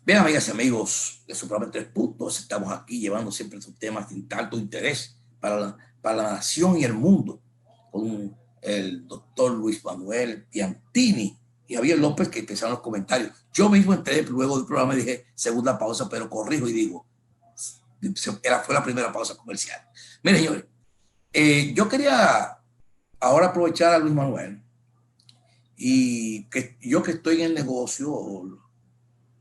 Bien, amigas y amigos de Supreme Tres Puntos, estamos aquí llevando siempre estos temas de tanto interés para la nación y el mundo, con el doctor Luis Manuel Piantini y Javier López, que empezaron los comentarios. Yo mismo entré luego del programa y dije segunda pausa, pero corrijo y digo, fue la primera pausa comercial. Miren, señores, yo quería ahora aprovechar a Luis Manuel y que yo que estoy en el negocio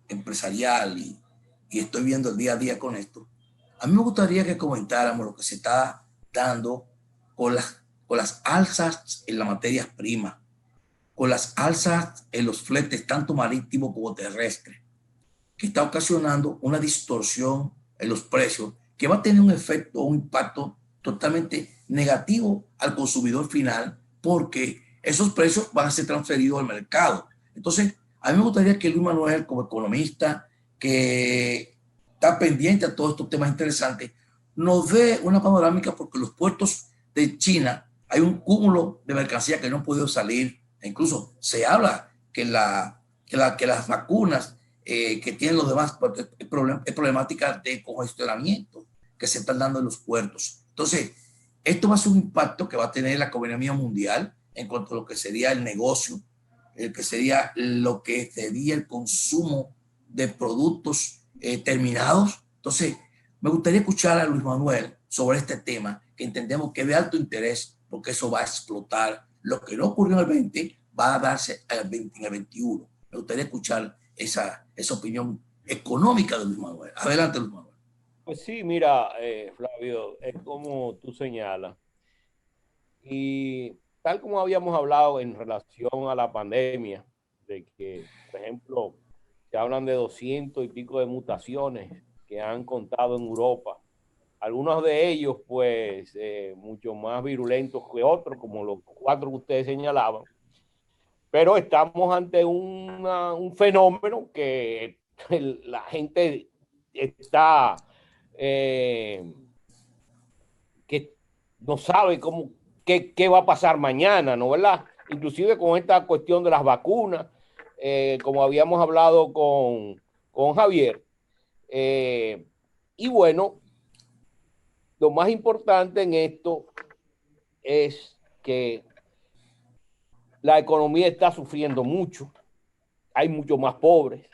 empresarial y estoy viendo el día a día con esto, a mí me gustaría que comentáramos lo que se está dando con las alzas en las materias primas, con las alzas en los fletes tanto marítimos como terrestres, que está ocasionando una distorsión en los precios que va a tener un efecto, un impacto totalmente negativo al consumidor final, porque esos precios van a ser transferidos al mercado. Entonces, a mí me gustaría que Luis Manuel, como economista, que está pendiente a todos estos temas interesantes, nos dé una panorámica, porque los puertos de China hay un cúmulo de mercancía que no han podido salir. E incluso se habla que las vacunas que tienen los demás, es problemática de congestionamiento que se están dando en los puertos. Entonces, esto va a ser un impacto que va a tener la economía mundial en cuanto a lo que sería el negocio, que sería lo que sería el consumo de productos terminados. Entonces, me gustaría escuchar a Luis Manuel sobre este tema, que entendemos que es de alto interés, porque eso va a explotar. Lo que no ocurrió en el 20 va a darse en el 21. Me gustaría escuchar esa opinión económica de Luis Manuel. Adelante, Luis Manuel. Pues sí, mira, Flavio, es como tú señalas. Y tal como habíamos hablado en relación a la pandemia, de que, por ejemplo, se hablan de 200 y pico de mutaciones que han contado en Europa. Algunos de ellos, pues, mucho más virulentos que otros, como los cuatro que ustedes señalaban. Pero estamos ante un fenómeno que la gente está, eh, que no sabe qué va a pasar mañana, ¿no? ¿Verdad? Inclusive con esta cuestión de las vacunas, como habíamos hablado con Javier. Eh, y bueno, lo más importante en esto es que la economía está sufriendo mucho, hay muchos más pobres,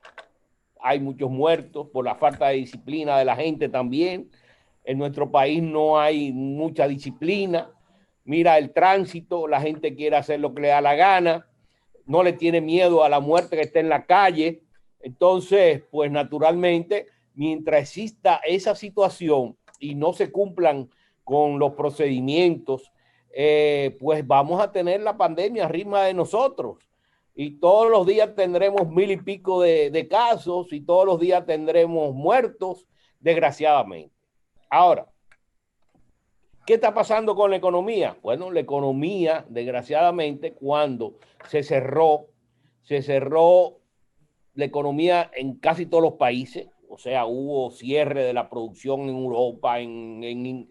hay muchos muertos por la falta de disciplina de la gente también. En nuestro país no hay mucha disciplina. Mira el tránsito, la gente quiere hacer lo que le da la gana, no le tiene miedo a la muerte que está en la calle. Entonces, pues naturalmente, mientras exista esa situación y no se cumplan con los procedimientos, pues vamos a tener la pandemia arriba de nosotros. Y todos los días tendremos mil y pico de casos y todos los días tendremos muertos, desgraciadamente. Ahora, ¿qué está pasando con la economía? Bueno, la economía, desgraciadamente, cuando se cerró la economía en casi todos los países, o sea, hubo cierre de la producción en Europa, en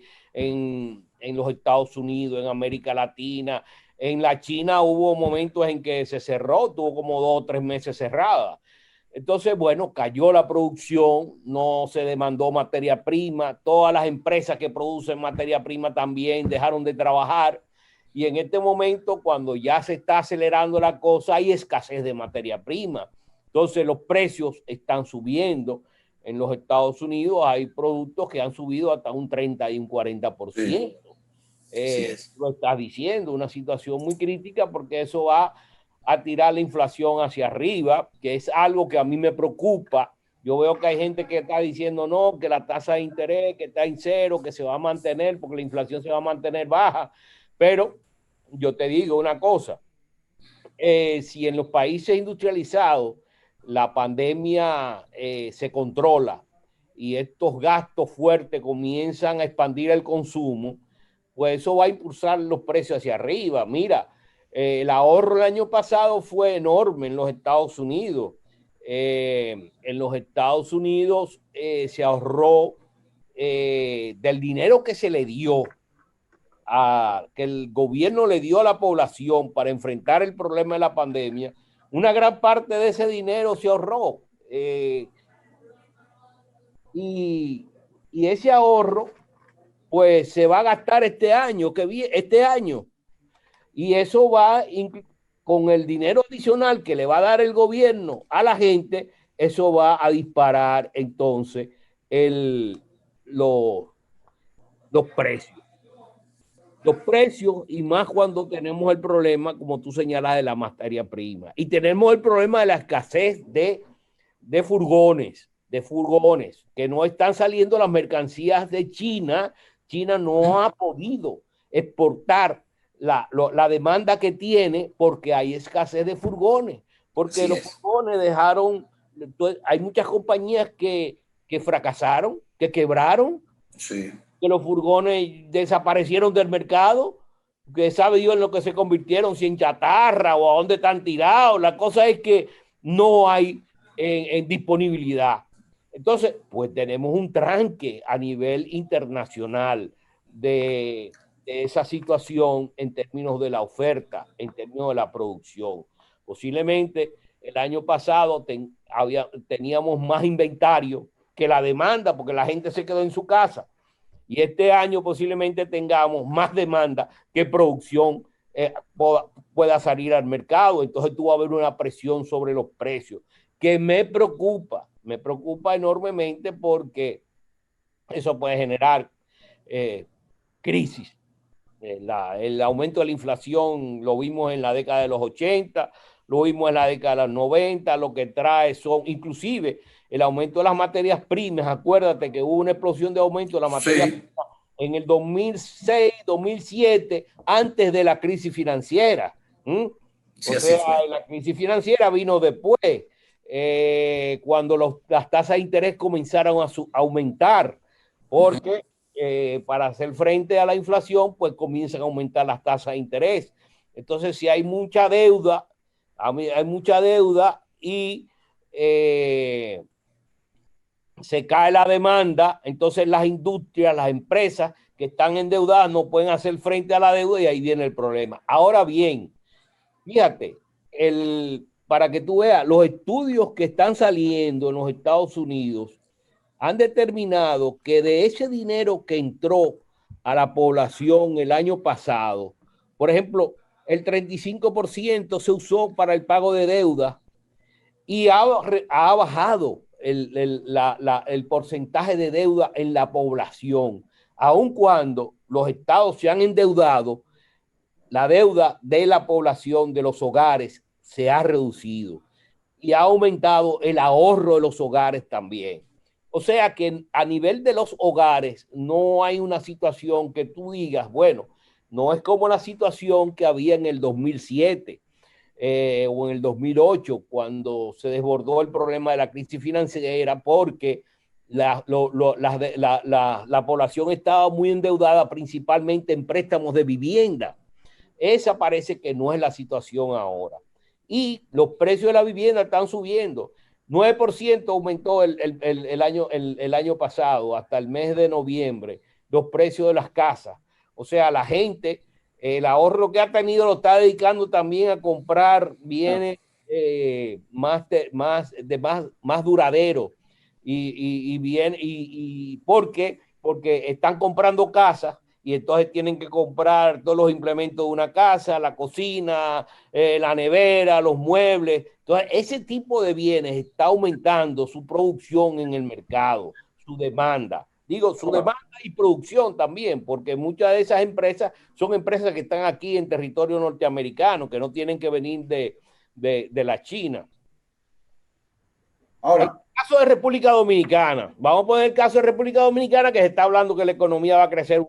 los Estados Unidos, en América Latina, en la China hubo momentos en que se cerró, tuvo como 2 o 3 meses cerrada. Entonces, bueno, cayó la producción, no se demandó materia prima, todas las empresas que producen materia prima también dejaron de trabajar y en este momento, cuando ya se está acelerando la cosa, hay escasez de materia prima. Entonces, los precios están subiendo. En los Estados Unidos hay productos que han subido hasta un 30 y un Sí, 40%. así es. Lo estás diciendo, una situación muy crítica porque eso va a tirar la inflación hacia arriba, que es algo que a mí me preocupa. Yo veo que hay gente que está diciendo no, que la tasa de interés que está en cero, que se va a mantener porque la inflación se va a mantener baja. Pero yo te digo una cosa, si en los países industrializados la pandemia se controla y estos gastos fuertes comienzan a expandir el consumo, pues eso va a impulsar los precios hacia arriba. Mira, el ahorro el año pasado fue enorme en los Estados Unidos. En los Estados Unidos se ahorró del dinero que se le dio, que el gobierno le dio a la población para enfrentar el problema de la pandemia, una gran parte de ese dinero se ahorró. y ese ahorro pues se va a gastar este año, y eso va con el dinero adicional que le va a dar el gobierno a la gente, eso va a disparar entonces los precios. Los precios, y más cuando tenemos el problema, como tú señalas, de la materia prima. Y tenemos el problema de la escasez de furgones, que no están saliendo las mercancías de China. China no ha podido exportar la demanda que tiene porque hay escasez de furgones, porque los furgones dejaron, hay muchas compañías que fracasaron, que quebraron, que los furgones desaparecieron del mercado, que sabe Dios en lo que se convirtieron, si en chatarra o a dónde están tirados. La cosa es que no hay en disponibilidad. Entonces, pues tenemos un tranque a nivel internacional de esa situación en términos de la oferta, en términos de la producción. Posiblemente el año pasado teníamos más inventario que la demanda porque la gente se quedó en su casa. Y este año posiblemente tengamos más demanda que producción pueda salir al mercado. Entonces tú vas a ver una presión sobre los precios que me preocupa enormemente porque eso puede generar crisis. El aumento de la inflación lo vimos en la década de los 80, lo vimos en la década de los 90, lo que trae son inclusive el aumento de las materias primas. Acuérdate que hubo una explosión de aumento de la materia prima en el 2006, 2007, antes de la crisis financiera. Sí, o sea, la crisis financiera vino después, cuando las tasas de interés comenzaron a aumentar, porque para hacer frente a la inflación, pues comienzan a aumentar las tasas de interés. Entonces, si hay mucha deuda, y se cae la demanda, entonces las industrias, las empresas que están endeudadas no pueden hacer frente a la deuda y ahí viene el problema. Ahora bien, fíjate, para que tú veas, los estudios que están saliendo en los Estados Unidos han determinado que de ese dinero que entró a la población el año pasado, por ejemplo, el 35% se usó para el pago de deuda y ha bajado el porcentaje de deuda en la población. Aun cuando los estados se han endeudado, la deuda de la población, de los hogares, se ha reducido y ha aumentado el ahorro de los hogares también. O sea que a nivel de los hogares no hay una situación que tú digas, bueno, no es como la situación que había en el 2007 o en el 2008, cuando se desbordó el problema de la crisis financiera, porque la población estaba muy endeudada, principalmente en préstamos de vivienda. Esa parece que no es la situación ahora. Y los precios de la vivienda están subiendo. 9% aumentó el año pasado, hasta el mes de noviembre, los precios de las casas. O sea, la gente, el ahorro que ha tenido lo está dedicando también a comprar bienes más duraderos. Y porque están comprando casas y entonces tienen que comprar todos los implementos de una casa, la cocina, la nevera, los muebles. Entonces, ese tipo de bienes está aumentando su producción en el mercado, su demanda. Digo, su demanda y producción también, porque muchas de esas empresas son empresas que están aquí en territorio norteamericano, que no tienen que venir de la China. Ahora, el caso de República Dominicana. Vamos a poner el caso de República Dominicana, que se está hablando que la economía va a crecer.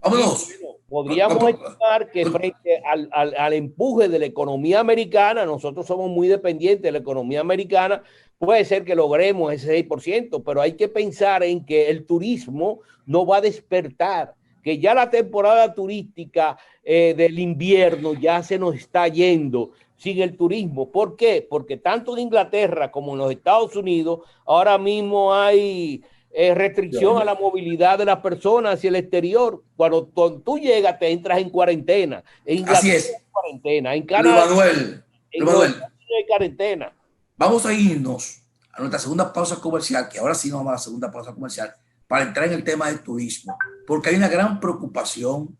Vámonos. Podríamos estimar que frente al empuje de la economía americana, nosotros somos muy dependientes de la economía americana, puede ser que logremos ese 6%, pero hay que pensar en que el turismo no va a despertar, que ya la temporada turística del invierno ya se nos está yendo sin el turismo. ¿Por qué? Porque tanto en Inglaterra como en los Estados Unidos ahora mismo hay restricción a la movilidad de las personas hacia el exterior. Cuando tú llegas, te entras en cuarentena. Así es. Cuarentena. En Canadá, Luis Manuel, hay cuarentena. vamos a irnos a nuestra segunda pausa comercial, que ahora sí nos vamos a la segunda pausa comercial, para entrar en el tema del turismo, porque hay una gran preocupación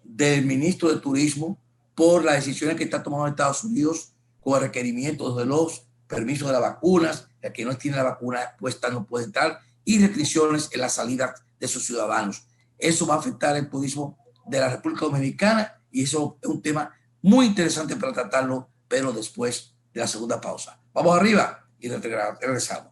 del ministro de Turismo por las decisiones que está tomando Estados Unidos con el requerimiento de los permisos de las vacunas, el que no tiene la vacuna puesta no puede entrar, y restricciones en la salida de sus ciudadanos. Eso va a afectar el turismo de la República Dominicana y eso es un tema muy interesante para tratarlo, pero después de la segunda pausa. Vamos arriba y regresamos.